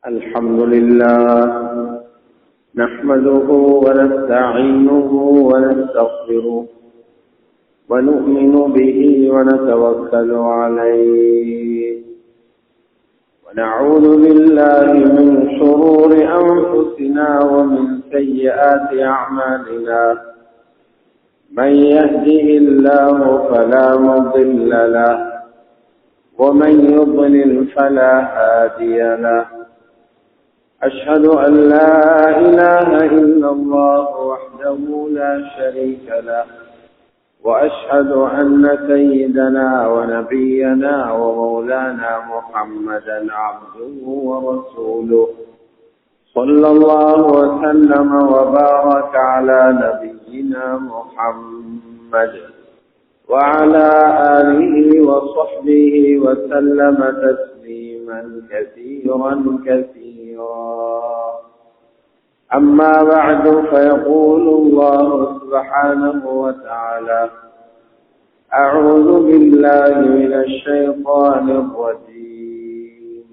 الحمد لله نحمده ونستعينه ونستغفره ونؤمن به ونتوكل عليه ونعوذ بالله من شرور أنفسنا ومن سيئات أعمالنا من يهده الله فلا مضل له ومن يضلل فلا هادي له أشهد أن لا إله إلا الله وحده لا شريك له وأشهد أن سيدنا ونبينا ومولانا محمدا عبده ورسوله صلى الله وسلم وبارك على نبينا محمد وعلى آله وصحبه وسلم تسليما كثيرا أما بعد فيقول الله سبحانه وتعالى أعوذ بالله من الشيطان الرجيم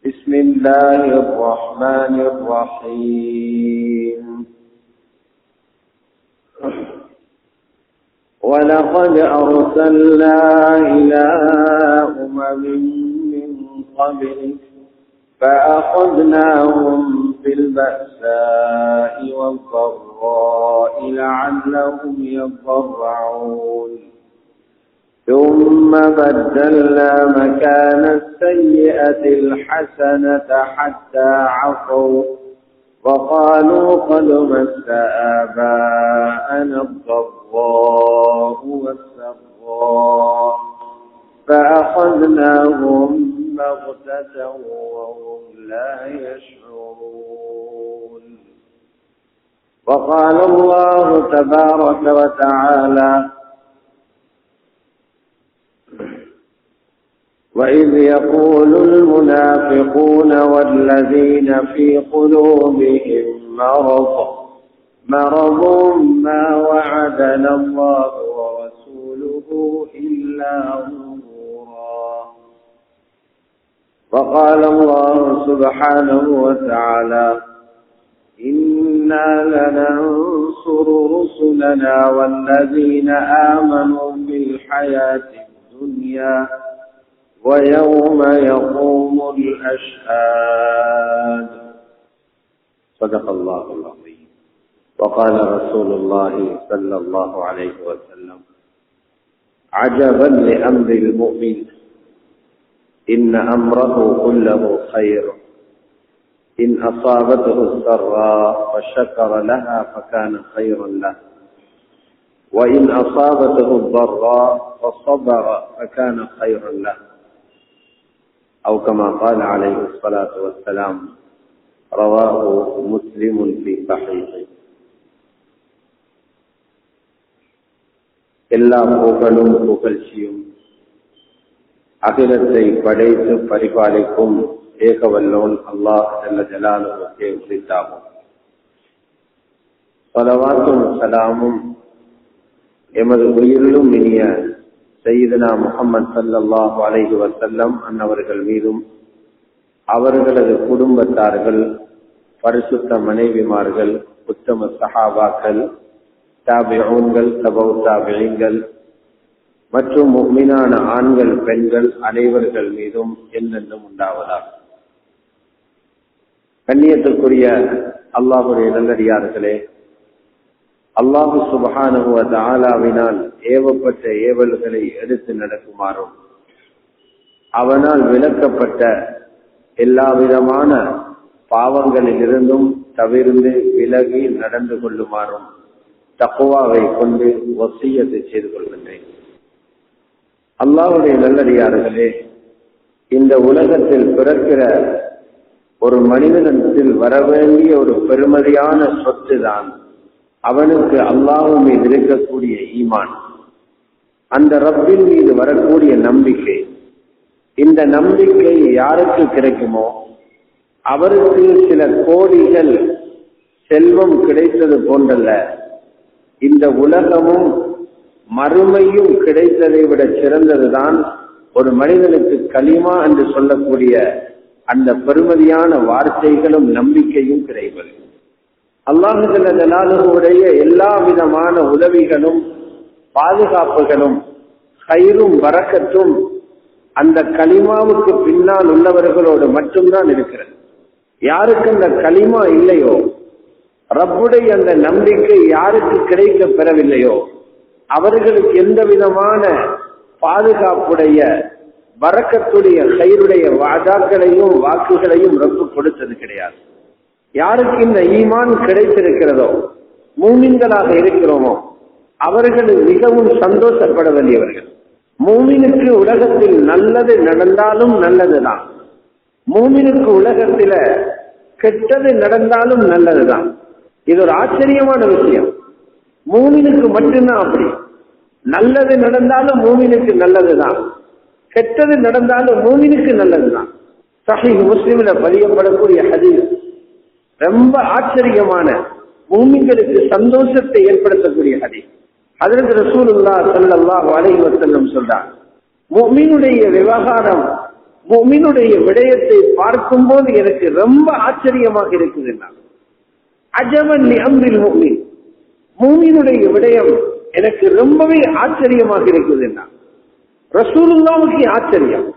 بسم الله الرحمن الرحيم ولقد أرسلنا إلى أمم من قبلك فأخذناهم بالبأساء والضراء لعلهم يضرعون ثم بدلنا مكان السيئة الحسنة حتى عفوا وقالوا قد مس آباءنا الضراء والسراء فأخذناهم بغتة وهم لا يشعرون وقال الله تبارك وتعالى وإذ يقول المنافقون والذين في قلوبهم مرض ما وعدنا الله ورسوله إلا غرورا وقال الله سبحانه وتعالى إنا لننصر رسلنا والذين آمنوا في الحياة الدنيا ويوم يقوم الأشهاد صدق الله العظيم وقال رسول الله صلى الله عليه وسلم عجبا لأمر المؤمن إن أمره كله خير إن أصابته السراء فشكر لها فكان خيرا له وإن أصابته الضراء فصبر فكان خيرا له أو كما قال عليه الصلاة والسلام رواه مسلم في صحيحه எல்லா புகழும் புகழ்ச்சியும் அகிலத்தை படைத்து பரிபாலிக்கும் ஏகவல்லோன் அல்லாஹ் ஜல்ல ஜலாலுஹுவே உரித்தாகும். ஸலவாத்தும் ஸலாமும் எமது உயிரிலும் இனிய சய்யிதுனா முஹம்மது ஸல்லல்லாஹு அலைஹி வஸல்லம் அன்னவர்கள் மீதும் அவர்களது குடும்பத்தார்கள், பரிசுத்த மனைவிமார்கள், உத்தம சஹாபாக்கள், தாபிஊன்கள், தபவு தாபிஈன்கள் மற்றும் முஃமினான ஆண்கள் பெண்கள் அனைவர்கள் மீதும் என்னென்னும் உண்டாவதாக. கண்ணியத்துக்குரிய அல்லாஹுடைய நல்லடியார்களே, அல்லாஹு சுப்ஹானஹு வ தஆலாவினால் ஏவப்பட்ட ஏவல்களை எடுத்து நடக்குமாறும் அவனால் விலக்கப்பட்ட எல்லா விதமான பாவங்களில் இருந்தும் தவிர்ந்து விலகி நடந்து கொள்ளுமாறும் தக்வாவை கொண்டு வசியத்தை செய்து கொள்கின்றேன். அல்லாஹ்வுடைய நல்லடியார்களே, இந்த உலகத்தில் பிறக்கிற ஒரு மனிதனிடத்தில் வரவேண்டிய ஒரு பெருமதியான சொத்து தான் அவனுக்கு அல்லாஹ் மீது இருக்கக்கூடிய ஈமான், அந்த ரப்பின் மீது வரக்கூடிய நம்பிக்கை. இந்த நம்பிக்கை யாருக்கு கிடைக்குமோ அவருக்கு சில கோடிகள் செல்வம் கிடைத்தது போன்றல்ல, இந்த உலகமும் மறுமையும் கிடைத்ததை விட சிறந்ததுதான் ஒரு மனிதனுக்கு கலிமா என்று சொல்லக்கூடிய அந்த பெருமதியான வார்த்தைகளும் நம்பிக்கையும் கிடைப்பது. அல்லாஹ் ஜல்ல ஜலாலுஹுவுடைய எல்லா விதமான உதவிகளும் பாதுகாப்புகளும் கைரும் வரக்கத்தும் அந்த கலிமாவுக்கு பின்னால் உள்ளவர்களோடு மட்டும்தான் இருக்கிறது. யாருக்கு அந்த கலிமா இல்லையோ, ரப்புடைய அந்த நம்பிக்கை யாருக்கு கிடைக்க பெறவில்லையோ, அவர்களுக்கு எந்த விதமான பாதுகாப்புடைய வரக்கத்துடைய கைருடைய வாதாக்களையும் வாக்குகளையும் ரப்பு கொடுத்தது கிடையாது. யாருக்கு இந்த ஈமான் கிடைத்திருக்கிறதோ, மூமின்களாக இருக்கிறோமோ, அவர்கள் மிகவும் சந்தோஷப்பட வேண்டியவர்கள். மூமினுக்கு உலகத்தில் நல்லது நடந்தாலும் நல்லதுதான், மூமினுக்கு உலகத்தில கெட்டது நடந்தாலும் நல்லதுதான். இது ஒரு ஆச்சரியமான விஷயம். மூமினுக்கு மட்டும்தான் அப்படி. நல்லது நடந்தாலும் மூமினுக்கு நல்லதுதான், கெட்டது நடந்தாலும் மூமினுக்கு நல்லதுதான். சஹீஹ் முஸ்லிம்ல பதியப்படக்கூடிய ஹதீஸ் ரொம்ப ஆச்சரியமான, மூமின்களுக்கு சந்தோஷத்தை ஏற்படுத்தக்கூடிய ஹதீஸ். ஹஜ்ரத் ரசூலுல்லாஹ் ஸல்லல்லாஹு அலைஹி வஸல்லம் சொல்றார், முஃமினுடைய விவகாரம், முஃமினுடைய விடயத்தை பார்க்கும்போது எனக்கு ரொம்ப ஆச்சரியமாக இருக்குதுன்னா, அஜபன் லி அம்ரில் முஃமின், முஃமினுடைய விடயம் எனக்கு ரொம்பவே ஆச்சரியமாக இருக்குதுன்னா, ரசூலுல்லாஹ்வுக்கு ஆச்சரியம்,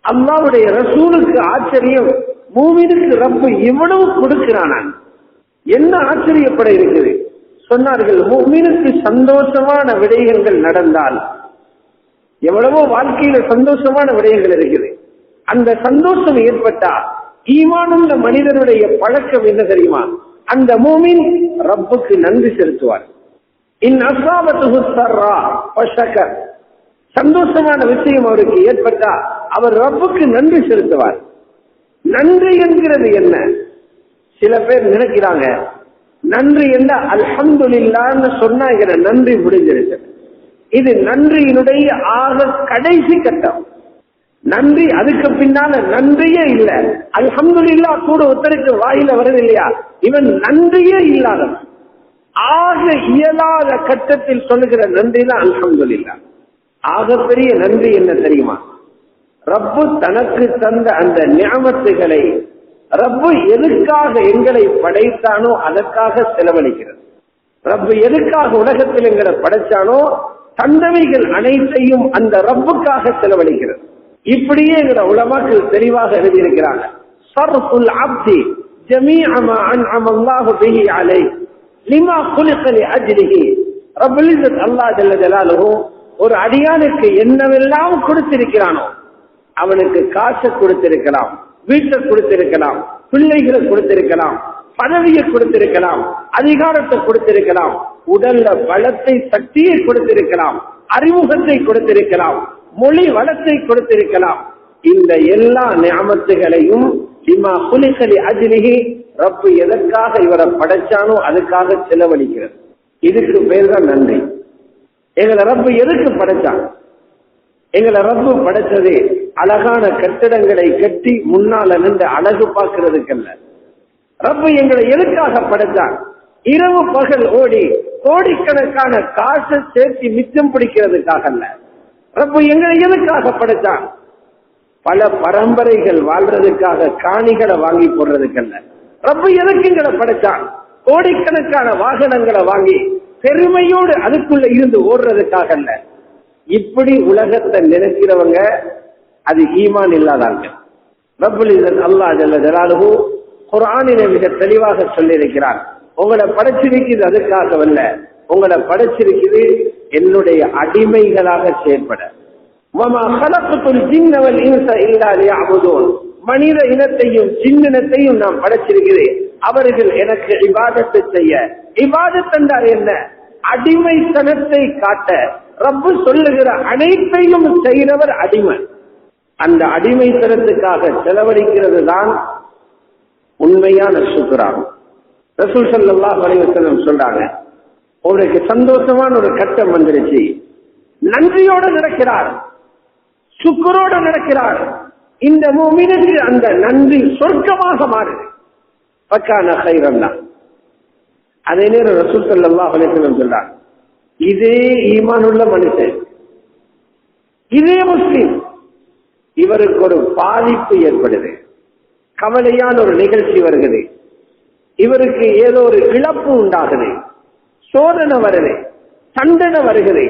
அல்லாஹ்வுடைய ரசூலுக்கு ஆச்சரியம், முஃமினுக்கு ரப்பு இவ்வளவு கொடுக்கிறானா, என்ன ஆச்சரியப்பட இருக்குது. சொன்னார்கள், முஃமினுக்கு சந்தோஷமான விடயங்கள் நடந்தால், எவ்வளவோ வாழ்க்கையில சந்தோஷமான விடயங்கள் இருக்குது, அந்த சந்தோஷம் ஏற்பட்டா ஈமானுள்ள மனிதனுடைய பழக்கம் என்ன தெரியுமா, அந்த முஃமின் ரப்புக்கு நன்றி செலுத்துவார். இன் அஸாபத்துஹு ஸர்ரா ஃபஷக்கர், சந்தோஷமான விஷயம் அவருக்கு ஏற்பட்டா அவர் ரப்புக்கு நன்றி செலுத்துவார். நன்றி என்கிறது என்ன? சில பேர் நினைக்கிறாங்க நன்றி என்ன அல்ஹம்துலில்லாஹ்னு சொன்னா நன்றி முடிஞ்சிருக்கு. இது நன்றியினுடைய ஆக கடைசி கட்டம். நன்றி அதுக்கு பின்னால நன்றியே இல்லை. அல்ஹம்துலில்லாஹ் கூட ஒருத்தருக்கு வாயில வருது இல்லையா, இவன் நன்றியே இல்லாதவன். ஆக இயலாத கட்டத்தில் சொல்லுகிற நன்றி தான் அல்ஹம்துலில்லாஹ். ஆக பெரிய நன்றி என்ன தெரியுமா, ரப்பு தனக்கு தந்த அந்த நிஅமத்துகளை ரப்பு எதுக்காக எங்களை படைத்தானோ அதற்காக செலவழிக்கிறது. ரப்பு எதுக்காக உலகத்தில் எங்களை படைச்சானோ தந்தவைகள் அனைத்தையும் அந்த ரப்புக்காக செலவழிக்கிறது. இப்படியே எங்களை உலமாக்கள் தெளிவாக எழுதியிருக்கிறாங்க. ஸர்ஃபுல் அப்தி ஜமீஅ மா அன்அம அல்லாஹு பிஹி அலைஹி லிமா குலிக லிஅஜ்லிஹி. ரப்புல் இஸ்ஸத் அல்லாஹ் ஜல்ல ஜலாலுஹு ஒரு அடியானுக்கு என்னவெல்லாம் கொடுத்திருக்கிறானோ, அவனுக்கு காசை கொடுத்திருக்கலாம், வீட்டை கொடுத்திருக்கலாம், பிள்ளைகளை கொடுத்திருக்கலாம், பதவியை கொடுத்திருக்கலாம், அதிகாரத்தை கொடுத்திருக்கலாம், உடல்ல பலத்தை சக்தியை கொடுத்திருக்கலாம், அறிமுகத்தை கொடுத்திருக்கலாம், மொழி வளத்தை கொடுத்திருக்கலாம். இந்த எல்லா நிஅமத்துகளையும் இமா குலிகலி அஜ்லிஹி, ரப்பு எதற்காக இவரை படைச்சானோ அதுக்காக செலவழிக்கிறது. இதுக்கு பேர் தான் நன்றி. எங்களை ரப்பு எதுக்கு படைச்சான்? எங்களை ரப்பு படைச்சது அழகான கட்டிடங்களை கட்டி முன்னால நின்று அழகு பார்க்கிறதுக்கல்ல. ரப்பு எங்களை எதுக்காக படைச்சான்? இரவு பகல் ஓடி கோடிக்கணக்கான காசை சேர்த்து மிச்சம் பிடிக்கிறதுக்காக அல்ல. ரப்பு எங்களை எதுக்காக படைச்சான்? பல பரம்பரைகள் வாழ்றதுக்காக, காணிகளை வாங்கி போடுறதுக்கல்ல. ரப்பு எதுக்கு எங்களை படைச்சான்? கோடிக்கணக்கான வாகனங்களை வாங்கி பெருமையோடு அதுக்குள்ள இருந்து ஓடுறதுக்காக அல்ல. இப்படி உலகத்தை நினைக்கிறவங்க அது ஈமான் இல்லாதாங்க. ரப்புல் இஸ்ஸத் அல்லாஹ் ஜல்ல ஜலாலுஹு குர்ஆனிலே மிக தெளிவாக சொல்லி இருக்கிறார், உங்களை படைச்சிருக்கிறது அதுக்காகவல்ல, உங்களை படைச்சிருக்கிறது என்னுடைய அடிமைகளாக செயல்பட. வமா கலக்துல் ஜின்ன வல் இன்ஸ இல்லா லியஅபுதூன், மனித இனத்தையும் ஜின்னினத்தையும் நாம் படைச்சிருக்கிறேன் அவர்கள் எனக்கு இபாதத்தை செய்ய. இபாதத் என்றால் என்ன? அடிமைத்தனத்தை காட்ட. ரப்பு சொல்லுகிற அனைத்தையும் செய்கிறவர் அடிமை. அந்த அடிமைத்தனத்துக்காக செலவழிக்கிறது தான் உண்மையான சுக்ரான். ரசூல் ஸல்லல்லாஹு அலைஹி வஸல்லம் சொல்றாங்க, உங்களுக்கு சந்தோஷமான ஒரு கட்டம் வந்துருச்சு, நன்றியோட நடக்கிறார், சுக்ரோட நடக்கிறார், இந்த முஃமினுக்கு அந்த நன்றி சொர்க்கமாக மாறுது. ஃபகான கைரன் லஹ். அதே நேரம் ரசூல் ஸல்லல்லாஹு அலைஹி வஸல்லம் சொல்றாங்க, இதே ஈமானுள்ள மனுஷன், இதே முஸ்லிம், இவருக்கு ஒரு பாதிப்பு ஏற்படுது. கவலையான ஒரு நிகழ்ச்சி வருகிறது, இவருக்கு ஏதோ ஒரு இழப்பு உண்டாகுது, சோதனை வருது, தண்டனை வருகிறது,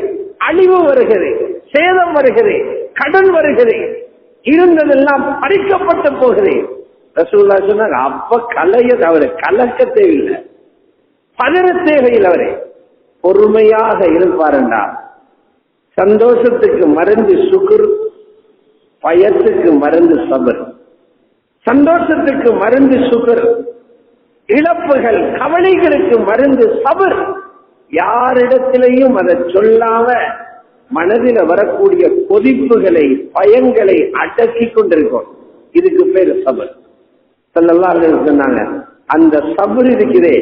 அழிவு வருகிறது, சேதம் வருகிறது, கடன் வருகிறது, இருந்ததெல்லாம் பறிக்கப்பட்டு போகுது. ரசூலுல்லாஹ் சொன்னாங்க, அப்ப கலைய அவரு கலக்க தேவையில்லை, பதற தேவையில் அவரே பொறுமையாக இருப்பாருண்டா. சந்தோஷத்துக்கு மருந்து சுக்ர், பயத்துக்கு மருந்து சபர். சந்தோஷத்துக்கு மருந்து சுக்ர், இழப்புகள் கவலைகளுக்கு மருந்து சபர். யாரிடத்திலையும் அதை சொல்லாம மனதில் வரக்கூடிய கொதிப்புகளை பயங்களை அடக்கி கொண்டிருக்கும். இதுக்கு பேரு சபர். ஸல்லல்லாஹு அலைஹி வஸல்லம் சொன்னாங்க, அந்த சபர் இருக்கிறே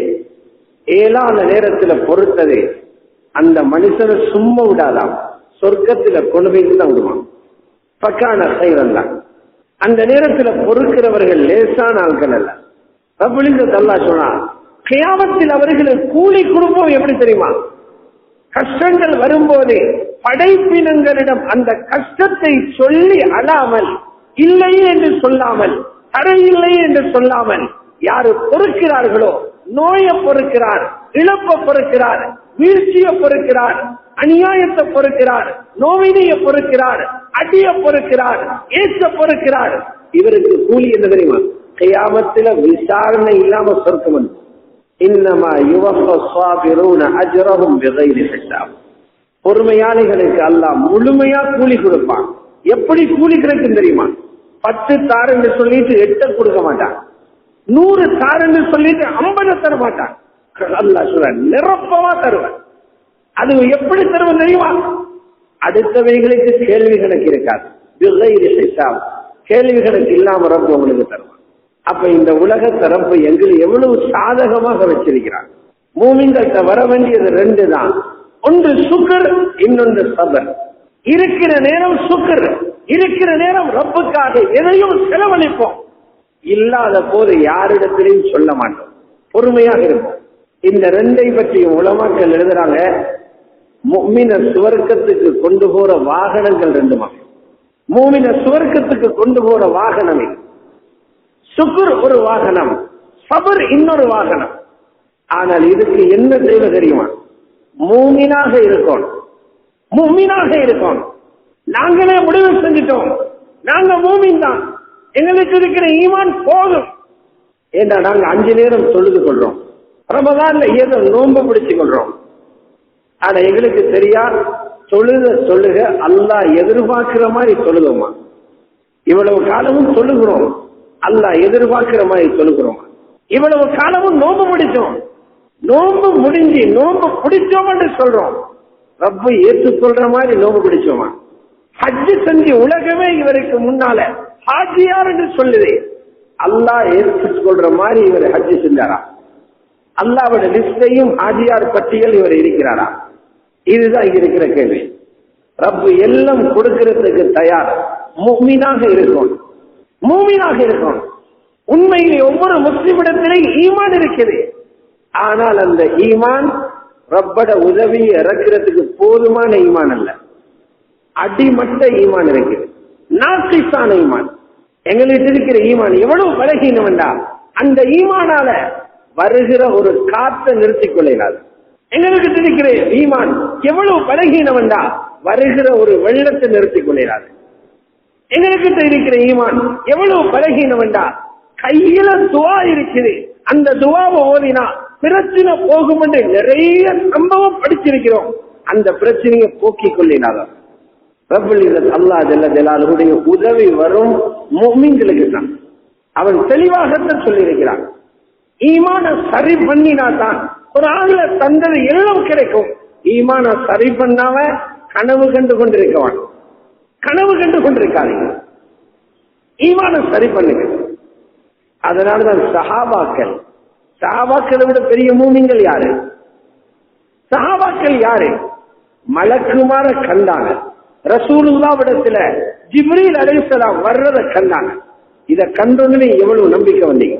ஏழான நேரத்தில் பொறுத்தது அந்த மனுஷனை சும்மா விடாதாம், சொர்க்கத்துல கொண்டு போயிட்டு தான் விடுவான். பக்கான சைவம் தான். அந்த நேரத்தில் பொறுக்கிறவர்கள் லேசான ஆட்கள் அல்ல. ரப்புல் இஸ்ஸத் அல்லாஹ் சொன்னா, கியாமத்தில் அவர்களுக்கு கூலி கொடுப்போம். எப்படி தெரியுமா? கஷ்டங்கள் வரும்போது படைப்பினங்களிடம் அந்த கஷ்டத்தை சொல்லி அழாமல், இல்லையே என்று சொல்லாமல், தரையில்லை என்று சொல்லாமல், யாரு பொறுக்கிறார்களோ, நோயை பொறுக்கிறார், இழப்பை பொறுக்கிறார், வீழ்ச்சியை பொறுக்கிறார், அநியாயத்தை பொறுக்கிறார், நோவினையை பொறுக்கிறார், அடியை பொறுக்கிறார், ஏற்ற பொறுக்கிறார், இவருக்கு கூலி என்ன தெரியுமா? கியாமத்தில விசாரணை இல்லாம சொர்க்கம். இன்னமா யுவஃபா ஸாபிரூன அஜ்ரஹும் பிகைரி ஹிசாப். பொறுமையாளிகளுக்கு அல்லாஹ் முழுமையா கூலி கொடுப்பான். எப்படி கூலி கிடைக்கும் தெரியுமா? 10 தாரன்னு சொல்லிட்டு 8 கொடுக்க மாட்டான், 100 தாரன்னு சொல்லிட்டு 50 தர மாட்டான். அல்லாஹ் சொல்ற நிரப்பமா தருவன். அது எப்படி தருவன் தெரியுமா? அடுத்தவைகளுக்கு கேள்வி கணக்கு இருக்காது. பிகைரி ஹிசாப், கேள்வி கணக்கு இல்லாம ரப்பு உங்களுக்கு தருவான். அப்ப இந்த உலக தரப்பு எங்களுக்கு எவ்வளவு சாதகமாக வச்சிருக்கிறார். மூமின்கள்ட்ட வர வேண்டியது 2 தான். ஒன்று சுக்ர், இன்னொன்று சபர். இருக்கிற நேரம் சுக்ர், இருக்கிற நேரம் ரப்புக்காக எதையும் செலவழிப்போம். இல்லாத போது யாரிடத்திலையும் சொல்ல மாட்டோம், பொறுமையாக இருப்போம். இந்த 2ஐ பற்றி உலமாக்கள் எழுதுறாங்க, முஃமின சுவர்க்கத்துக்கு கொண்டு போற வாகனங்கள் 2 மூமின சுவர்க்கத்துக்கு கொண்டு போற வாகனமே. சுக்ர் ஒரு வாகனம், சபர் இன்னொரு வாகனம். ஆனால் இதுக்கு என்ன தேவை தெரியுமா? மூமினாக இருக்கணும், மூமினாக இருக்கணும். நாங்களே முடிவு செஞ்சிட்டோம், நாங்க மூமின் தான், எங்களுக்கு இருக்கிற ஈமான் போதும். ஏன்னா நாங்க 5 நேரம் தொழுது கொள்றோம், ரமதான்ல ஏதோ நோன்பு பிடிச்சு கொள்றோம். ஆனா எங்களுக்கு தெரியா தொழுக அல்லாஹ் எதிர்பார்க்கிற மாதிரி தொழுதோமா? இவ்வளவு காலமும் தொழுகிறோம், அல்லாஹ் எதிர்பார்க்கிற மாதிரி தொழுகிறோம். இவ்வளவு காலமும் நோன்பு முடிச்சோம், நோன்பு முடிஞ்சு நோன்பு பிடிச்சோம் என்று சொல்றோம், ரப்பை ஏற்றுக்கொள்ற மாதிரி நோன்பு பிடிச்சோமா? ஹஜ்ஜு செஞ்சு உலகமே இவருக்கு முன்னால ஹாஜியார் என்று சொல்லுது, அல்லாஹ் ஏற்றுக்கொள்ற மாதிரி இவர் ஹஜ்ஜு செஞ்சாரா? அல்லாஹ்வோட லிஸ்டையும் ஹாஜியார் பட்டியல் இவர் இருக்கிறாரா? இதுதான் இங்க இருக்கிற கேள்வி. ரப்பு எல்லாம் கொடுக்கிறதுக்கு தயார். முஃமினாக இருக்கும், மூமினாக இருக்கும். உண்மையிலே ஒவ்வொரு முஸ்லிமிடத்திலே ஈமான் இருக்குது. ஆனால் அந்த ஈமான் ரப்பட உதவியை இறக்கிறதுக்கு போதுமான ஈமான் அல்ல, அடிமட்ட ஈமான் இருக்குது, நாக்கிசான ஈமான். எங்களுக்கு இருக்கிற ஈமான் எவ்வளவு பலகீனம் என்றா, அந்த ஈமானால வருகிற ஒரு காற்றை நிறுத்திக் கொள்ளாது. எங்களுக்கு இருக்கிற ஈமான் எவ்வளவு பலகீனம் என்றா, வருகிற ஒரு வெள்ளத்தை நிறுத்திக் கொள்ளாது. எங்களுக்கு இருக்கிற ஈமான் எவ்வளவு பலகீனம் என்றா, கையில துவா இருக்குது, அந்த துவாவை ஓதினா பிரச்சனை போகும் என்று நிறைய சம்பவம் படிச்சிருக்கிறோம். அந்த பிரச்சனையை போக்கிக் கொள்ளினாத ரப்புல் இஸ்ஸத் அல்லாஹ் ஜல்ல ஜலாலுஹுடைய உதவி வரும் முஃமின்களுக்கு தான். அவன் தெளிவாகத்தான் சொல்லியிருக்கிறான், ஈமான சரி பண்ணினா தான் குர்ஆன்ல தந்தது எல்லாம் கிடைக்கும். ஈமான சரி பண்ணாம கனவு கண்டு கொண்டிருக்கவான், கனவு கண்டு கொண்டிருக்காதீங்க, ஈமான சரி பண்ணுங்க. அதனாலதான் சஹாபாக்களை விட பெரிய மூமின்கள் யாரு? சஹாபாக்கள் யாரு? மலக்குமார கண்டாங்க, ரசூலுல்லாஹ்விடத்துல ஜிப்ரீல் அலைஹிஸ்ஸலாம் வர்றத கண்டாங்க. இத கண்டோன்னு எவ்வளவு நம்பிக்கை வந்தீங்க?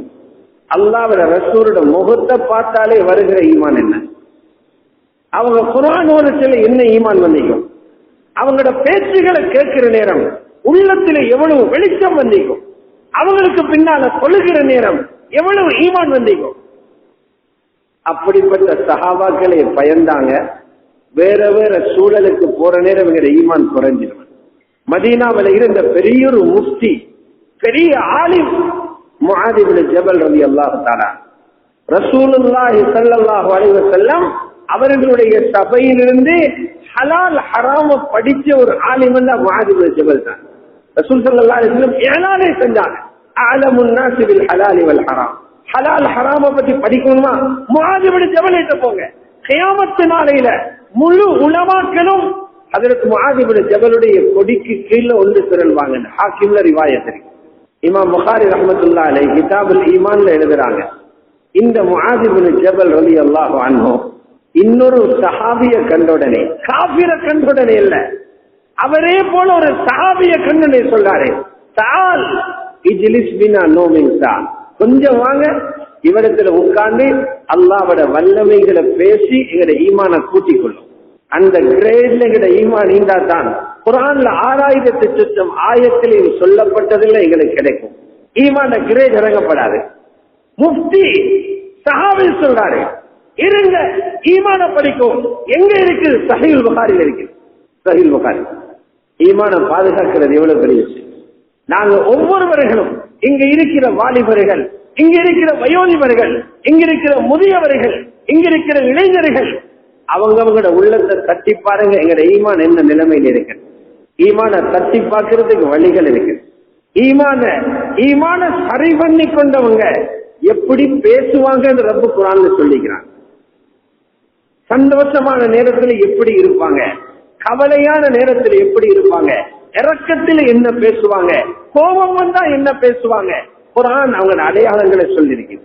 அல்லாஹ்வோட ரசூலோட முகத்தை பார்த்தாலே வருகிற ஈமான் என்ன? அவங்க குர்ஆன் ஓதத்துல என்ன ஈமான் வந்தீங்க? அவங்களோட பேச்சுகளை கேட்கிற நேரம் உள்ளத்துல எவ்வளவு வெளிச்சம் வந்தீங்க? அவங்களுக்கு பின்னால தொழுகிற நேரம் எவ்வளவு ஈமான் வந்தீங்க. அப்படிப்பட்ட சஹாபாக்களை பயந்தாங்க. வேற வேற சூழலுக்கு போற நேரம் எங்க ஈமான் குறைஞ்சிடும். மதீனாவில் இருந்த பெரிய ஒரு முஃப்தி, பெரிய ஆலிம் முஆத் இப்னு ஜபல் ரலியல்லாஹு தஆலா, ரசூலுல்லாஹி ஸல்லல்லாஹு அலைஹி வஸல்லம் அவர்களுடைய சபையிலிருந்து ஹலால் ஹராம படிச்ச ஒரு ஆலிம் தான் முஆத் இப்னு ஜபல் தான். ரசூல் ஸல்லல்லாஹு அலைஹி வஸல்லம் இஅலானே செஞ்சாங்க, அஅலமுன் நாஸி பில் ஹலாலி வல் ஹராம். ஹலால் ஹராம பத்தி படிக்கணுமா, முஆத் இப்னு ஜபல் கிட்ட போங்க. கியாமத் நாளையில முழு உலமாக்களும் ஹஜ்ரத் முஆத் இப்னு ஜபலுடைய கொடிக்கு கீழே ஒன்று திரள்வாங்க. ஹாக்கிம்ல ரிவாயத் இருக்கு. இமாம் புகாரி ரஹ்மத்துல்லாஹி அலைஹி கிதாபுல் ஈமான்ல எழுதுறாங்க, இந்த முஆத் இப்னு ஜபல் ரலியல்லாஹு அன்ஹு இன்னொரு சஹாபிய கண்டோடனே, காஃபிர கண்டோடனே இல்ல, அவரே போல ஒரு சஹாபிய கண்டோடனே சொல்றாரு, தால் இஜ்லிஸ் பினா நோமின்சா, கொஞ்சம் வாங்க இவரிடத்துல உட்கார்ந்து அல்லாஹ்வோட வல்லமைகளை பேசி எங்கட ஈமான கூட்டிக் கொள்ளும். அந்த கிரேட்ல எங்கட ஈமான் நீண்டா தான் குர்ஆன்ல 6000 சுற்றம் ஆயத்திலும் சொல்லப்பட்டதில் எங்களுக்கு கிடைக்கும். ஈமான கிரேட் இறங்கப்படாது. முஃப்தி சஹாபி சொல்றாரு, இருங்க ஈமான படிக்கும். எங்க இருக்கு? சஹீஹுல் புகாரில இருக்கு. சஹீஹுல் புகாரி. ஈமான பாதுகாக்கிறது எவ்வளவு பெரிய விஷயம். நாங்க ஒவ்வொருவர்களும், இங்க இருக்கிற வாலிபர்கள், இங்க இருக்கிற வயோதிபர்கள், இங்க இருக்கிற முதியவர்கள், இங்க இருக்கிற இளைஞர்கள், அவங்களோட உள்ளத்தை தட்டி பாருங்க, எங்கட ஈமான் என்ன நிலைமையில் இருக்கு. ஈமான தட்டி பார்க்கறதுக்கு வழிகள் இருக்கு. ஈமான சரி பண்ணி கொண்டவங்க எப்படி பேசுவாங்க ரப்பு குர்ஆன்ல சொல்லிக்கிறாங்க. சந்தோஷமான நேரத்தில் எப்படி இருப்பாங்க, கவலையான நேரத்தில் எப்படி இருப்பாங்க, இரக்கத்தில் என்ன பேசுவாங்க, கோபம் வந்தா என்ன பேசுவாங்க, குர்ஆன் அவங்க அடையாளங்களை சொல்லிருக்கு.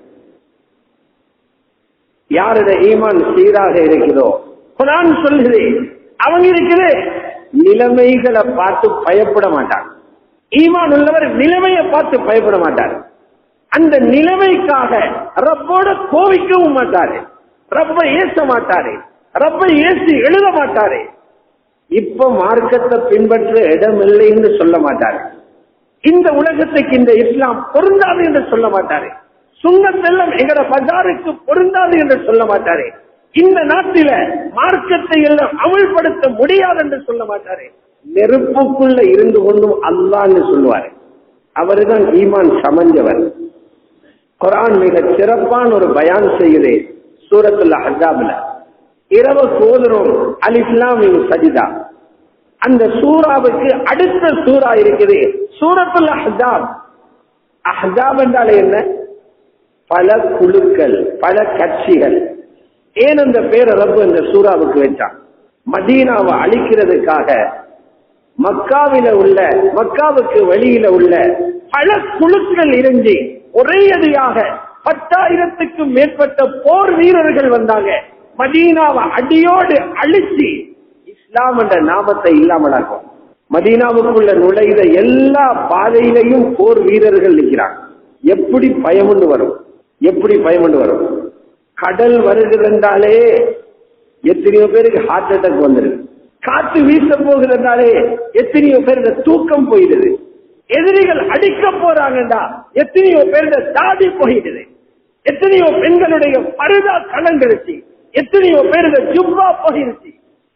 யாரோட ஈமான் சீராக இருக்கிறதோ குர்ஆன் சொல்லுது, அவங்க இருக்குது நிலைமைகளை பார்த்து பயப்பட மாட்டாங்க. ஈமான் உள்ளவர் நிலைமையை பார்த்து பயப்பட மாட்டார். அந்த நிலைமைக்காக ரப்போட கோவிக்கவும் மாட்டாரு, ரப்பை ஏச மாட்டாரு, ரப்பை ஏசி எழுத மாட்டாரு. இப்ப மார்க்கத்தை பின்பற்ற இடம் இல்லை என்று சொல்ல மாட்டாரு. இந்த உலகத்துக்கு இந்த இஸ்லாம் பொருந்தாது என்று சொல்ல மாட்டாரு. சுன்னத்தெல்லாம் எங்கட பஜாருக்கு பொருந்தாது என்று சொல்ல மாட்டாரு. இந்த நாட்டில மார்க்கத்தை எல்லாம் அமல்படுத்த முடியாது என்று சொல்ல மாட்டாரு. நெருப்புக்குள்ள இருந்து கொண்டும் அல்லாஹ்னு சொல்லுவாரு. அவருதான் ஈமான் சமஞ்சவர். குர்ஆன் மிக சிறப்பான ஒரு பயான் செய்யுது சூரத்துல் அஹ்ஸாப்ல. இரவு ஓதுறோம் அலிஃப் லாம் மீம் சஜ்தா. அந்த சூராவுக்கு அடுத்த சூரா இருக்குது சூரத்துல் அஹ்ஸாப். அஹ்ஸாப் என்றால் என்ன? பல குழுக்கள், பல கட்சிகள். ஏன் அந்த பேரை ரப்பு இந்த சூராவுக்கு வச்சான்? மதீனாவை அழிக்கிறதுக்காக மக்காவுக்கு வெளியில உள்ள பல குழுக்கள் இறங்கி ஒரே அடியாக 10,000க்கும் மேற்பட்ட போர் வீரர்கள் வந்தாங்க. மதீனாவை அடியோடு அழிச்சு இஸ்லாம் என்ற நாமத்தை இல்லாமலாக்கும். மதீனாவுக்குள்ள நுழைந்த எல்லா பாதையிலையும் போர் வீரர்கள் நிற்கிறாங்க. எப்படி பயமுண்டு வரும்? எப்படி பயமுண்டு வரும்? கடல் வருகிறதாலே எத்தனையோ பேருக்கு ஹார்ட் அட்டாக் வந்துருது. காற்று வீச போகிறதாலே எத்தனையோ பேருக்கு தூக்கம் போயிடுது. எதிரிகள் அடிக்க போறாங்கடா எத்தனையோ பேருக்கு தாடி போயிடுது. எத்தனையோ பெண்களுடைய பருதா கலங்கரிச்சு, எத்தனையோ பேருக்கு ஜுப்பா போயிருச்சு.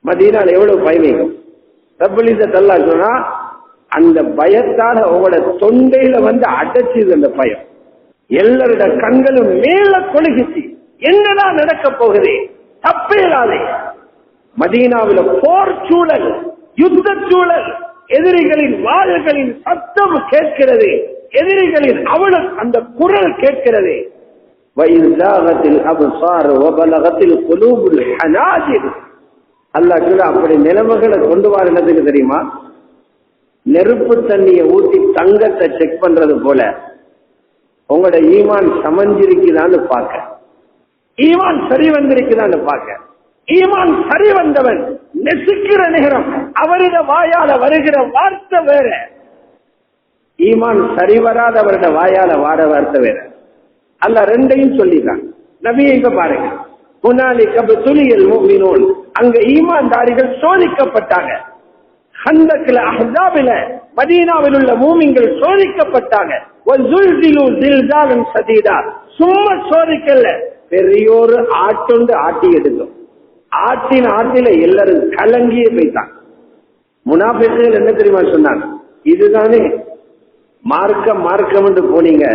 மதீனால எவ்வளவு பயணிக்கும். ரப்பல் இஸ்ஸத் அல்லாஹ் சொன்னா அந்த பயத்தால உங்களோட தொண்டையில வந்து அடைச்சுது. அந்த பயம் எல்லாரோட கண்களும் மேல கொழுகிச்சு. என்னதான் நடக்க போகுது? தப்பேலாதே. மதீனாவில் போர் சூழல், யுத்த சூழல், எதிரிகளின் வாள்களின் சத்தம் கேட்கிறது, எதிரிகளின் அவளும் அந்த குரல் கேட்கிறது. அல்லாஹ் சொல்ல அப்படி நிலைமைகளை கொண்டு வரதுக்கு தெரியுமா? நெருப்பு தண்ணியை ஊற்றி தங்கத்தை செக் பண்றது போல உங்களோட ஈமான் சமஞ்சிருக்குதான்னு பார்க்க, ஈமான் சரி வந்திருக்குதான்னு பார்க்க. ஈமான் சரி வந்தவன் நெசுக்கிற நேரம் அவருடைய வாயால வருகிற வார்த்தை வேற, ஈமான் சரி வராத அவருடைய வாயால வார வார்த்தை வேற. அல்லாஹ் ரெண்டையும் சொல்லிட்டான். நபியை இப்ப பாருங்க, முன்னாலி கபுலியல் முஃமினூன், அங்க ஈமான்தாரிகள் சோதிக்கப்பட்டாங்க. ஹந்தக்ல அஹ்ஸாபில மதீனாவில் உள்ள மூமின்கள் சோதிக்கப்பட்டாங்க. சும்மா சோதிக்கல, பெரியோரு ஆட்டொண்டு ஆட்டி எடுத்தோம். ஆட்டின் ஆட்டில எல்லாரும் கலங்கியே போயிட்டாங்க. முனாஃபிக்குகள் என்ன தெரியுமா சொன்னாங்க? இதுதானே மார்க்கம் என்று போனீங்க,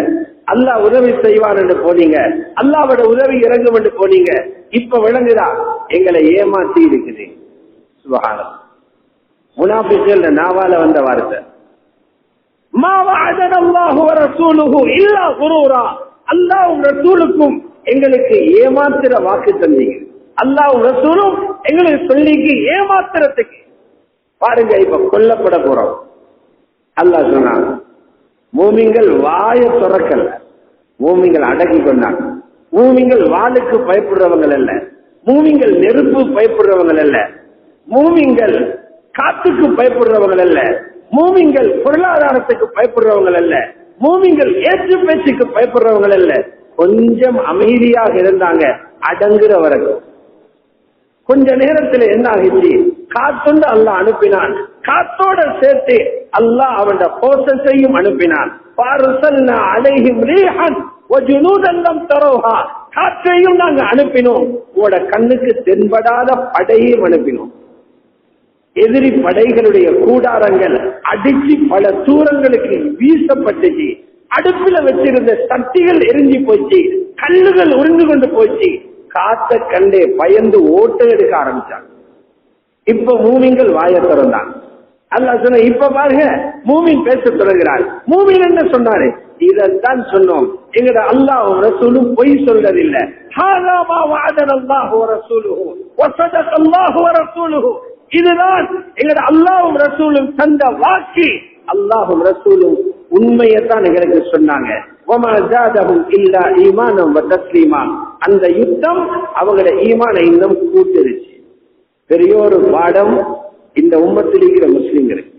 அல்லாஹ் உதவி செய்வார் என்று போனீங்க, அல்லாஹ்வோட உதவி இறங்கும் என்று போனீங்க, இப்ப விளங்குதா எங்களை ஏமாத்தி இருக்குது. சுப்ஹானல்லாஹ். முனாஃபிக்குகள் நாவால வந்த வார்த்தை, மா வஅதன அல்லாஹு வ ரசூலுஹு இல்லா குரூரா. அல்லாஹ்வும் ரசூலுக்கும் எங்களுக்கு ஏமாத்திர வாக்கு தந்தீங்க. அல்லாஹ்வும் ரசூலும் எங்களுக்கு சொல்லிக்கு ஏமாத்திரத்துக்கு. பாருங்க, இப்ப கொல்லப்பட போறோம். அல்லாஹ் சொன்னாங்க, மூமின்கள் வாய துறக்கல, மூமின்கள் அடக்கி கொண்டாங்க. மூமின்கள் வாளுக்கு பயப்படுறவங்க அல்ல, மூமின்கள் நெருப்பு பயப்படுறவங்க அல்ல, மூமின்கள் காத்துக்கு பயப்படுறவங்க அல்ல, மூமின்கள் பொருளாதாரத்துக்கு பயப்படுறவங்க அல்ல, மூமின்கள் ஏற்று பேச்சுக்கு பயப்படுறவங்க அல்ல. கொஞ்சம் அமைதியாக இருந்தாங்க அடங்குற வரைக்கும். கொஞ்ச நேரத்தில் என்ன ஆகிச்சு? காத்தொண்டு அல்லாஹ் அனுப்பினான், காத்தோட சேர்த்து அல்லாஹ் அவன் போசஸையும் அனுப்பினான். காற்றையும் நாங்க அனுப்பினோம், உங்களோட கண்ணுக்கு தென்படாத படையையும் அனுப்பினோம். எதிரி படைகளுடைய கூடாரங்கள் அடிச்சு பல தூரங்களுக்கு வீசப்பட்டுச்சு. அடுப்புல வச்சிருந்த சட்டிகள் எரிஞ்சு போச்சு, கல்லுகள் உறிந்து கொண்டு போச்சு. காத்த கண்டே பயந்து ஓட்ட எடுக்க ஆரம்பிச்சாங்க. இப்ப மூமின்கள் வாய திறந்தாங்க. அல்லாஹ் சொன்ன, இப்ப பாருங்க மூமின் பேச தொடங்குகிறார். மூமின் என்ன சொன்னாரு? இதைத்தான் சொன்னோம், எங்கட அல்லாஹ்வும் ரசூலும் பொய் சொல்றதில்லை. ஹாதா மா வஅதன அல்லாஹு வ ரசூலுஹு வ ஸதக அல்லாஹு வ ரசூலுஹு. இதுதான் எங்கட அல்லாஹ்வும் ரசூலும் தந்த வாக்கு. அல்லாஹ்வும் ரசூலும் உண்மையைத்தான் எங்களுக்கு சொன்னாங்க. வமா ஜாதஹும் இல்லா ஈமானம் வ தஸ்லீமா. அந்த யுத்தம் அவங்களோட ஈமானை இன்னும் கூட்டிருச்சு. பெரியோரு பாடம் இந்த உம்மத்தில் இருக்கிற முஸ்லிம்களுக்கு.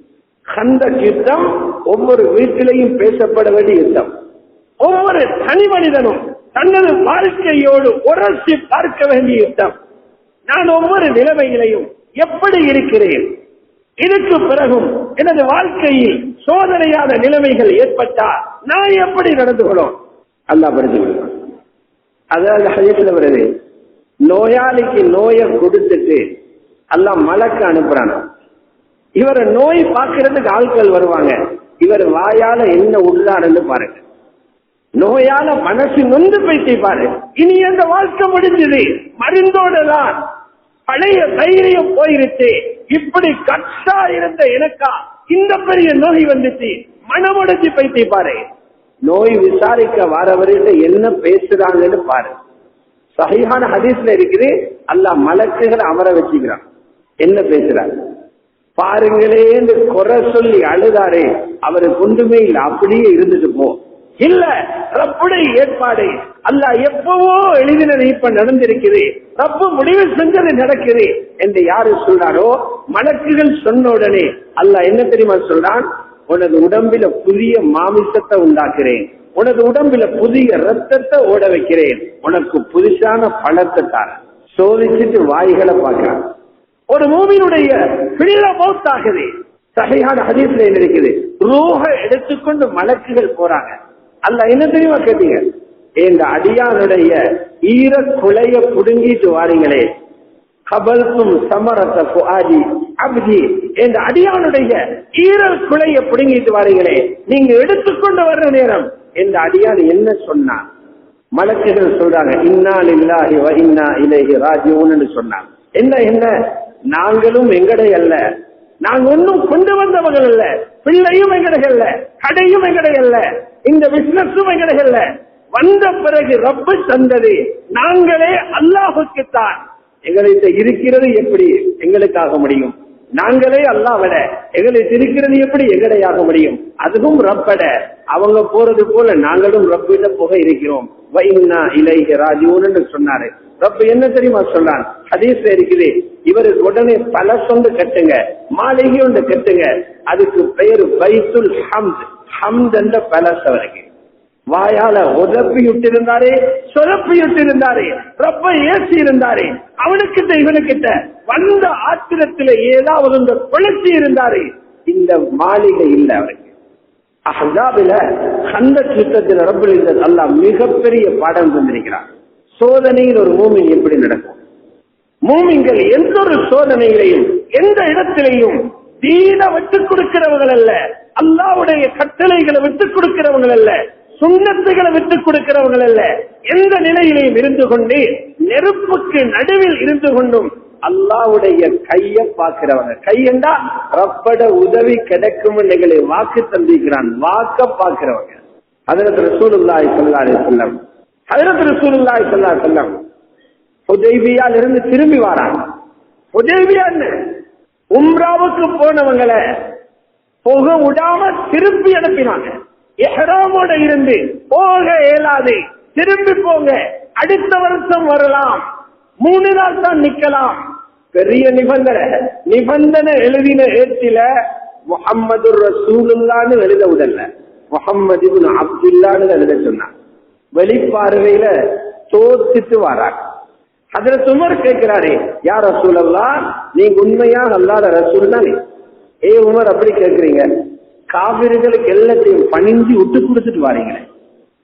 கந்தக் யுத்தம் ஒவ்வொரு வீட்டிலையும் பேசப்பட வேண்டிய யுத்தம். ஒவ்வொரு தனி மனிதனும் தனது வாழ்க்கையோடு உரசி பார்க்க வேண்டிய யுத்தம். நான் ஒவ்வொரு நிலைமையிலையும் எப்படி இருக்கிறேன், இதுக்கு பிறகும் எனது வாழ்க்கையில் சோதனையான நிலைமைகள் ஏற்பட்டா நான் எப்படி நடந்து கொள்ளும் அல்லாஹ் படிச்சு விடுவான். அதாவது ஹதீஸ்ல வருது, நோயாளிக்கு நோயை கொடுத்துட்டு அல்லாஹ் மலக்கு அனுப்புறான். இவரை நோய் பார்க்கறதுக்கு ஆட்கள் வருவாங்க, இவர் வாயால என்ன உள்ளாருன்னு பாருங்க. நோயால மனசு நொந்து போயிட்டு பாரு, இனி அந்த வாழ்க்கை முடிஞ்சது, மருந்தோடதான் பழைய தைரியம் போயிருச்சு. இப்படி கட்டா இருந்த எனக்கா இந்த பெரிய நோய் வந்துச்சு, மனமுடைஞ்சு போயிட்டு பாரு. நோய் விசாரிக்க வரவர்கிட்ட என்ன பேசுறாங்கன்னு பாரு. சஹீஹான ஹதீஸ்ல இருக்குது, அல்லாஹ் மலக்குகளை அமர வச்சுக்கிறான். என்ன பேசுறாங்க பாருங்களே என்று குறை சொல்லி அழுதாரே, அவருக்கு ஒன்றுமே இல்லை, அப்படியே இருந்துட்டு போ. இல்ல, ரப்புடைய ஏற்பாடு, அல்லாஹ் எப்பவோ எழுதினது இப்ப நடந்திருக்குது, ரப்பு முடிவு செஞ்சது நடக்குது என்று யாரு சொல்றாரோ, மலக்குகள் சொன்ன உடனே அல்லாஹ் என்ன தெரியுமா சொல்றான்? உனது உடம்பில புதிய மாமிசத்தை உண்டாக்குறேன், உனது உடம்பில புதிய ரத்தத்தை ஓட வைக்கிறேன், உனக்கு புதுசான பழத்தை தார. சோதிச்சுட்டு வாய்களை பார்க்கிறான். ஒரு மூமினுடைய பிள்ளை மௌத்தாகுது. சஹீஹான ஹதீஸ்ல என்ன இருக்குது? ரூஹ எடுத்துக்கொண்டு மலக்குகள் போறாங்க. அல்லாஹ் என்ன தெரியுமா கேட்டீங்க? இந்த அடியானுடைய ஈர குலைய புடுங்கிட்டு வாரீங்களே, கபல்தும் சமரத ஃபுஆதி அப்தி, இந்த அடியானுடைய ஈரல் குலைய புடுங்கிட்டு வாரீங்களே, நீங்க எடுத்துக்கொண்டு வர்ற நேரம் இந்த அடியான் என்ன சொன்னான்? மலக்குகள் சொல்றாங்க, இன்னா லில்லாஹி வ இன்னா இலைஹி ராஜிஊன் சொன்னாங்க. என்ன நாங்களும் எங்கடை அல்ல, நாங்க ஒன்னும் கொண்டு வந்தவர்கள் அல்ல, பிள்ளையும் எங்கடை அல்ல, கடையும் எங்கடை அல்ல, இந்த பிசினஸும் எங்கடை அல்ல, வந்த பிறகு ரப்பு தந்தது, நாங்களே அல்லாஹுக்குத்தான். எங்களுக்கு இருக்கிறது எப்படி எங்களுக்காக முடியும்? நாங்களே அல்லாஹ்விட எங்களுக்கு இருக்கிறது எப்படி எங்கடையாக முடியும்? அதுவும் ரப்பட. அவங்க போறது போல நாங்களும் ரப்பிட போக இருக்கிறோம். வ இன்னா இலைஹி ராஜிஊன் என்று சொன்னாரு. ரப்பு என்ன தெரியுமா சொல்றான்? ஹதீஸ்ல இருக்குது, இவருக்கு உடனே பல சொந்து கட்டுங்க, மாளிகை ஒன்று கட்டுங்க, அதுக்கு பெயர் பைத்துல் ஹம்த். ஹம்த் என்ற பலஸ் அவருக்கு. வாயால உதப்பியுட்டிருந்தாரே, சொதப்பியுட்டிருந்தாரே, ரொம்ப ஏசி இருந்தாரே, அவனுக்கிட்ட இவனுக்கிட்ட வந்த ஆத்திரத்தில ஏதாவது இந்த குழச்சி இருந்தாரே. இந்த மாளிகை இல்ல அவருக்கு. அஹ்ஸாபில கந்தக் யுத்தத்தில் ரப்புல் இஸ்ஸத் அல்லாஹ் மிகப்பெரிய பாடம் தந்திருக்கிறார். சோதனையில் ஒரு மூமின் எப்படி நடக்கும்? மூமின்கள் எந்த ஒரு சோதனையிலையும் எந்த இடத்திலையும் தீன விட்டுக் கொடுக்கிறவர்கள் அல்ல, அல்லாஹ்வுடைய கட்டளைகளை விட்டுக் கொடுக்கிறவர்கள் அல்ல, சுன்னத்துகளை விட்டுக் கொடுக்கிறவர்கள் அல்ல. எந்த நிலையிலையும் இருந்து கொண்டு நெருப்புக்கு நடுவில் இருந்து கொண்டும் அல்லாஹ்வுடைய கைய பார்க்கிறவங்க. கையண்டா ரப்பட உதவி கிடைக்கும் நிகழை வாக்கு தந்திக்கிறான், வாக்க பார்க்கிறவங்க. ஹஜ்ரத் ரசூலுல்லாஹி ஸல்லல்லாஹு அலைஹி வஸல்லம் ஹுதைபியால இருந்து திரும்பி வராங்க. ஹுதைபியா உம்ராவுக்கு போனவங்களை போக விடாம திருப்பி அனுப்பினாங்க. இஹ்ராமோட இருந்து போக இயலாது, திரும்பி போங்க, அடுத்த வருஷம் வரலாம், 3 நாள் தான் நிக்கலாம். பெரிய நிபந்தனை எழுதின ஏற்றில முஹம்மது ரசூலுல்லாஹ்னு எழுத விடல, முஹம்மது இப்னு அப்துல்லாஹ்னு எழுத சொன்னாங்க. வெளிப்பார்வையில தோத்துட்டு வராங்க. ஹஜ்ரத் உமர் கேட்கிறாரே, யா ரசூலல்லாஹ், நீங்க உண்மையா அல்லாஹ்வுடைய ரசூல் தானே? ஏ உமர் அப்படி கேட்கிறீங்க? காபிர்களுக்கு எல்லாத்தையும் பணிஞ்சு விட்டு கொடுத்துட்டு வாரீங்களே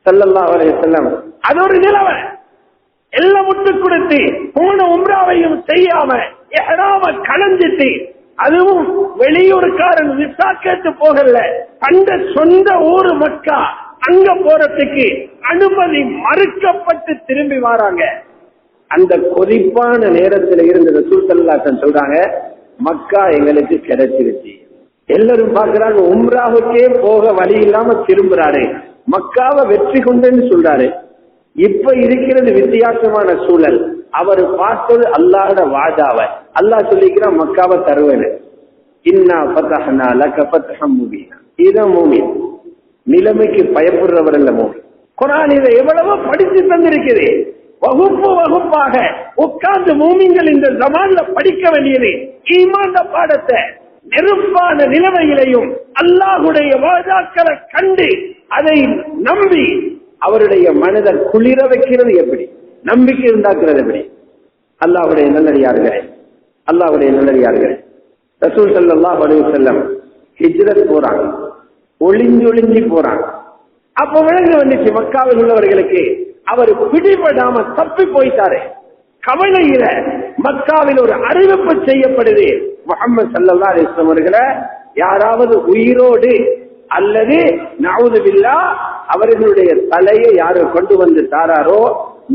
ஸல்லல்லாஹு அலைஹி வஸல்லம். அது ஒரு நிலவ எல்லாம் விட்டு கொடுத்து போன உம்ராவையும் செய்யாம இஹ்ராம கலந்துட்டு, அதுவும் வெளியூருக்காரன் விசா கேட்டு போகல, அந்த சொந்த ஊரு மக்கா, அங்க போறதுக்கு அனுமதி மறுக்கப்பட்டு திரும்பி வராங்க. அந்த கொதிப்பான நேரத்தில் இருந்த ரசூல் ஸல்லல்லாஹு அலைஹி வஸல்லம் சொல்றாங்க, மக்கா எங்களுக்கு கிடைச்சிருச்சு. எல்லாரும் பாக்குறாங்க, உம்ராவுக்கே போக வழி இல்லாம திரும்புறாரு, மக்காவை வெற்றி கொண்டுன்னு சொல்றாரு. இப்ப இருக்கிறது வித்தியாசமான சூழல். அவர் பார்த்தது அல்லாஹ்வோட வாதாவை. அல்லாஹ் சொல்லிக்கிறான், மக்காவை தருவேன்னு. இன்னா ஃபதஹ்னா லக ஃபத்ஹம் முபீனா. இதான் மூமின். நிலைமைக்கு பயப்படுறவர் அல்ல மூமின். குர்ஆன் இதை எவ்வளவோ படித்து தந்திருக்குது. வகுப்பு வகுப்பாக உட்கார்ந்து மூமின்கள் இந்த ஜமான்ல படிக்க வேண்டியது ஈமான் பாடத்தை. நெருப்பான நிலைமையிலையும் அல்லாஹ்வுடைய வாதாக்களை கண்டு அதை நம்பி அவருடைய மனதை குளிர வைக்கிறது எப்படி, நம்பிக்கை உண்டாக்குறது எப்படி? அல்லாஹ்வுடைய நல்லடியார்களே, ரசூல் ஸல்லல்லாஹு அலைஹி வஸல்லம் ஹிஜ்ரத் போறாங்க, ஒளிஞ்சொளிஞ்சி போறாங்க. அப்ப விளங்க வந்துச்சு மக்காவில் உள்ளவர்களுக்கு, அவர் பிடிபடாம தப்பி போயிட்டாரு. கவலையில மக்காவில் ஒரு அறிவிப்பு செய்யப்படுது, முஹம்மது ஸல்லல்லாஹு அலைஹி வஸல்லம் அவர்களை யாராவது உயிரோடு அல்லது நஊது பில்லாஹ் அவர்களுடைய தலையை யாரு கொண்டு வந்து தாராரோ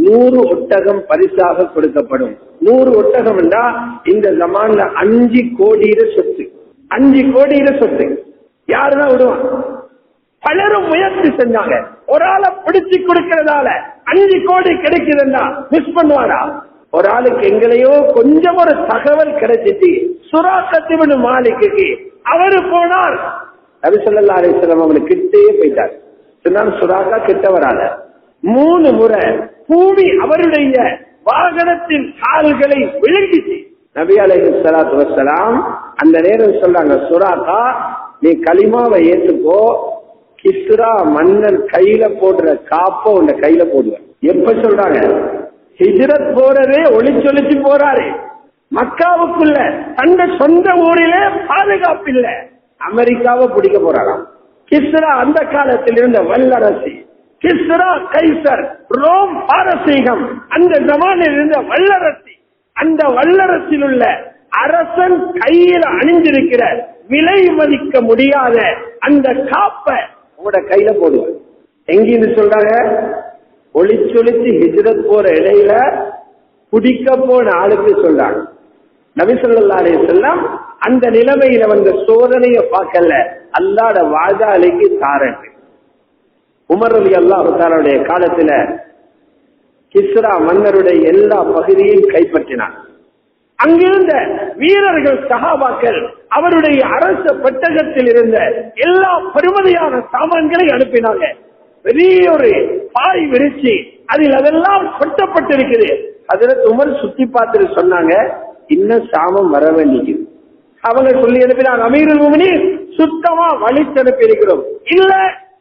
100 ஒட்டகம் பரிசாக கொடுக்கப்படும். 100 ஒட்டகம் என்றா இந்த ஜமான்ல 5 கோடியில சொத்து. 5 கோடியில சொத்து யாருதான் விடுவான்? பலரும் முயற்சி செஞ்சாங்க. ஒரு ஆளை பிடிச்சு கொடுக்கிறதால 5 கோடி கிடைக்குதுன்னா மிஸ் பண்ணுவாரா? ஒரு ஆளுக்கு எங்களையோ கொஞ்சம் ஒரு தகவல் கிடைச்சிட்டு சுராக்கத் இப்னு மாலிக்கு அவரு போனார். நபி ஸல்லல்லாஹு அலைஹி வஸல்லம் அவங்களுக்கு கிட்டே போயிட்டார். சொன்னாங்க, சுராக்கா கிட்ட வராத. 3 முறை பூமி அவருடைய வாகனத்தின் கால்களை விளங்கிச்சு. நபி அலைஹிஸ்ஸலாத்து வஸ்ஸலாம் அந்த நேரம் சொல்றாங்க, சுராக்கா நீ கலிமாவை ஏத்துக்கோ, கிஸ்ரா மன்னன் கையில போடுற காப்ப உன்ன கையில போடுவேன். எப்ப சொல்றாங்க? ஹிஜ்ரத் போறதே ஒளிச்சொலிச்சு போறாரு. மக்காவுக்குள்ள தந்த சொந்த ஊரிலே பாதுகாப்பு இல்ல, அமெரிக்காவை பிடிக்க போறாராம். கிஸ்ரா அந்த காலத்தில் இருந்த வல்லரசி, கிஸ்ரா கைசர், ரோம் பாரசீகம், அந்த ஜமானில் இருந்த வல்லரசி. அந்த வல்லரசில் உள்ள அரசன் கையில அணிந்திருக்கிற விலை மதிக்க முடியாத அந்த காப்ப உங்களோட கையில போடுவார். எங்கிருந்து சொல்றாங்க? ஒளிச்சொலிச்சு ஹிஜ்ரத் போற இடையில பிடிக்க போன ஆளுக்கு சொல்றாங்க. நபி ஸல்லல்லாஹு அலைஹி வஸல்லம் அந்த நிலைமையில வந்த சோதனையை பார்க்கல, அல்லாஹ்வோட வாதாலைக்கு தாரண்டு. உமர் ரலியல்லாஹு தஆலாவுடைய காலத்துல கிஸ்ரா மன்னருடைய எல்லா பகுதியையும் கைப்பற்றினார். அங்கிருந்த வீரர்கள் சஹாபாக்கள் அவருடைய அரச பெட்டகத்தில் இருந்த எல்லா பெருமதியான சாமான்களை அனுப்பினாங்க. பெரிய ஒரு பாய் விரிச்சு அதில் அதெல்லாம் கொட்டப்பட்டிருக்குது. ஹஜ்ரத் உமர் சுத்தி பார்த்துட்டு சொன்னாங்க, இன்னும் சாமம் வர வேண்டியது. அவங்க சொல்லி அனுப்பினாங்க, அமீருல் முஃமினீன் சுத்தமா வலிச்சு அனுப்பி இருக்கிறோம். இல்ல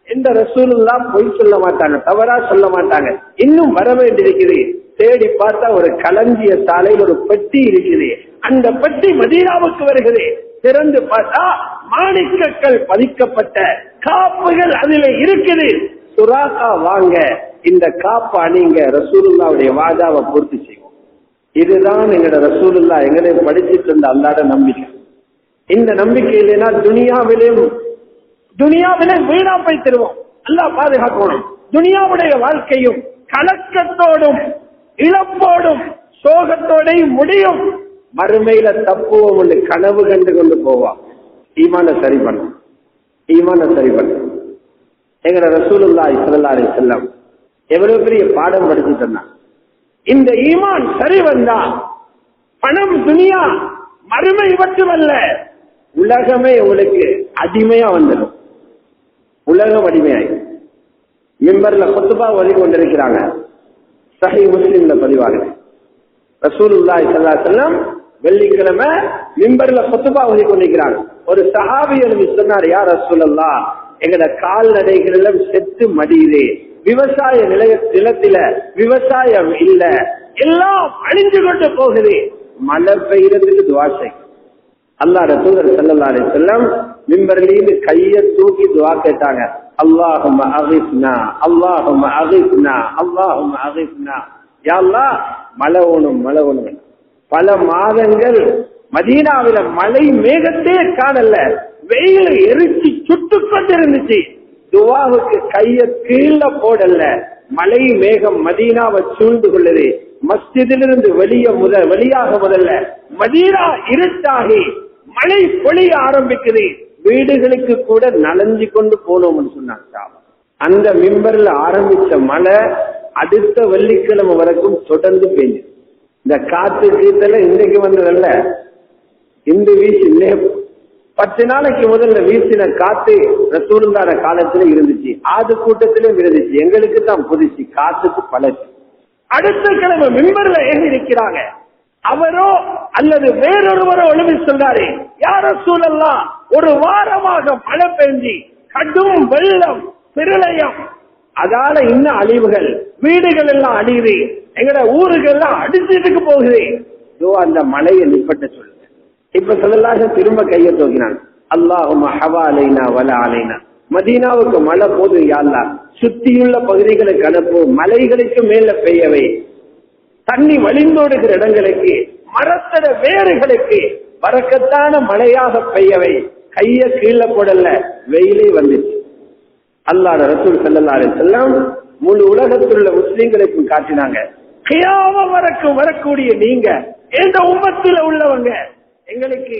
இந்த ரசூலுல்லாஹ் பொய் சொல்ல மாட்டாங்க, தவறா சொல்ல மாட்டாங்க. இன்னும் வர வேண்டியிருக்குது. தேடி பார்த்தா ஒரு களஞ்சிய சாலையில் ஒரு பெட்டி இருக்குது. அந்த பெட்டி மதீனாவுக்கு வருகிறது. திறந்து பார்த்தா மாணிக்கங்கள் பதிக்கப்பட்ட காப்புகள் அதில் இருக்குது. சுராகா வாங்க, இந்த காப்பு அணிங்க, ரசூலுல்லாவுடைய வாதாவை பூர்த்தி செய்வோம். இதுதான் எங்களோட ரசூலுல்லாஹ் எங்களை படிச்சுட்டு இருந்த அல்லாஹ்ட நம்பிக்கை. இந்த நம்பிக்கை இல்லைன்னா துனியாவிலே வீணா போய் தருவோம். அல்லாஹ் பாதுகாக்கணும். துனியாவுடைய வாழ்க்கையும் கலக்கத்தோடும் இழப்போடும் சோகத்தோடையும் முடியும். மறுமையில தப்புவோம் என்று கனவு கண்டு கொண்டு போவான். ஈமான சரி பண்ணும். எங்கட ரசூலுல்லாஹி ஸல்லல்லாஹு அலைஹி வஸல்லம் எவ்வளவு பெரிய பாடம் படிச்சு சொன்னான். இந்த ஈமான் சரி வந்தா பணம், துனியா, மறுமை மட்டுமல்ல, உலகமே உங்களுக்கு அடிமையா வந்துடும். உலகம் அடிமையாய். மிம்பர்ல குத்பா ஓதி கொண்டிருக்கிறாங்க. சஹீஹ் முஸ்லிம்ல பதிவாகுது. ரசூலுல்லாஹி ஸல்லல்லாஹு அலைஹி வஸல்லம் வெள்ளிக்கிழமை மிம்பர்ல குத்பா ஓதி கொண்டிருக்கிறாங்க. ஒரு சஹாபி எழுதி சொன்னார், யா ரசூலல்லாஹ், எங்கட கால்நடைகள் எல்லாம் செத்து மடியுது, விவசாய நிலத்தில விவசாயம் இல்ல, எல்லாம் அழிஞ்சு கொண்டு போகுது, மழை பெய்யறதுக்கு துஆ செய். அல்லாஹ்வுடைய தூதர் ஸல்லல்லாஹு அலைஹி வஸல்லம் மிம்பர்லிருந்து கையை தூக்கி துஆ கேட்டாங்க. அல்லாஹும்ம அகிஃப்னா, அல்லாஹும்ம அகிஃப்னா, அல்லாஹும்ம அகிஃப்னா. யா அல்லாஹ், மழை வேணும். பல மாதங்கள் மதீனாவில மழை மேகத்தே காணல, வெயில் எரிச்சு சுட்டு கொண்டிருந்துச்சு. துவாவுக்கு கைய கீழே போடல, மழை மேகம் மதீனாவை சூழ்ந்து கொள்ளது. மஸ்ஜிதிலிருந்து வெளியாக முதல்ல மதீனா இருட்டாகி மழை பொழிய ஆரம்பிக்குது. வீடுகளுக்கு கூட நனைஞ்சு கொண்டு போனோம்னு சொன்னாங்க. அந்த மிம்பர்ல ஆரம்பிச்ச மழை அடுத்த வெள்ளிக்கிழமை வரைக்கும் தொடர்ந்து பெய்ஞ்சு. இந்த காத்து கீத்தல இன்னைக்கு வந்ததல்ல, இந்த வீசி 10 நாளைக்கு முதல்ல வீசின காத்து ரசூலுல்லாஹ் காலத்துல இருந்துச்சு, ஆது கூட்டத்திலும் இருந்துச்சு. எங்களுக்கு தான் புதுச்சு, காத்துக்கு பழச்சு. அடுத்த கிழமை மிம்பர்ல ஏறி இருக்கிறாங்க. அவரோ அல்லது வேறொருவரோ எழுதி சொல்றாரு, யா ரசூலல்லாஹ், ஒரு வாரமாக மழை பெஞ்சி கடும் வெள்ளம், பிரளயம், அதால இன்னும் அழிவுகள், வீடுகள் எல்லாம் அழியுது, எங்கட ஊர்கள் எல்லாம் அடிச்சுட்டு போகுது. அந்த மழையை நிப்பட்ட சொல்லுங்க. இப்ப சொல்லலாக திரும்ப கையை தூக்கினாங்க. அல்லாஹும்ம ஹவாலைனா வல அலைனா. மதீனாவுக்கு மழை போது யா அல்லாஹ், சுத்தியுள்ள பகுதிகளுக்கு அனுப்பு, மலைகளுக்கு மேல பெய்யவை, தண்ணி வழிந்தோடுகிற இடங்களுக்கு, மரத்தட வேறுகளுக்கு பரக்கத்தான மழையாக பெய்யவை. கைய கீழே போடல, வெயிலே வந்துச்சு. அல்லாஹ்வுடைய ரசூல் ஸல்லல்லாஹு அலைஹி வஸல்லம் முழு உலகத்தில் உள்ள முஸ்லிம்களுக்கும் காட்டினாங்க, கியாமத் வரைக்கும் வரக்கூடிய நீங்க இந்த உம்மத்தில உள்ளவங்க எங்களுக்கு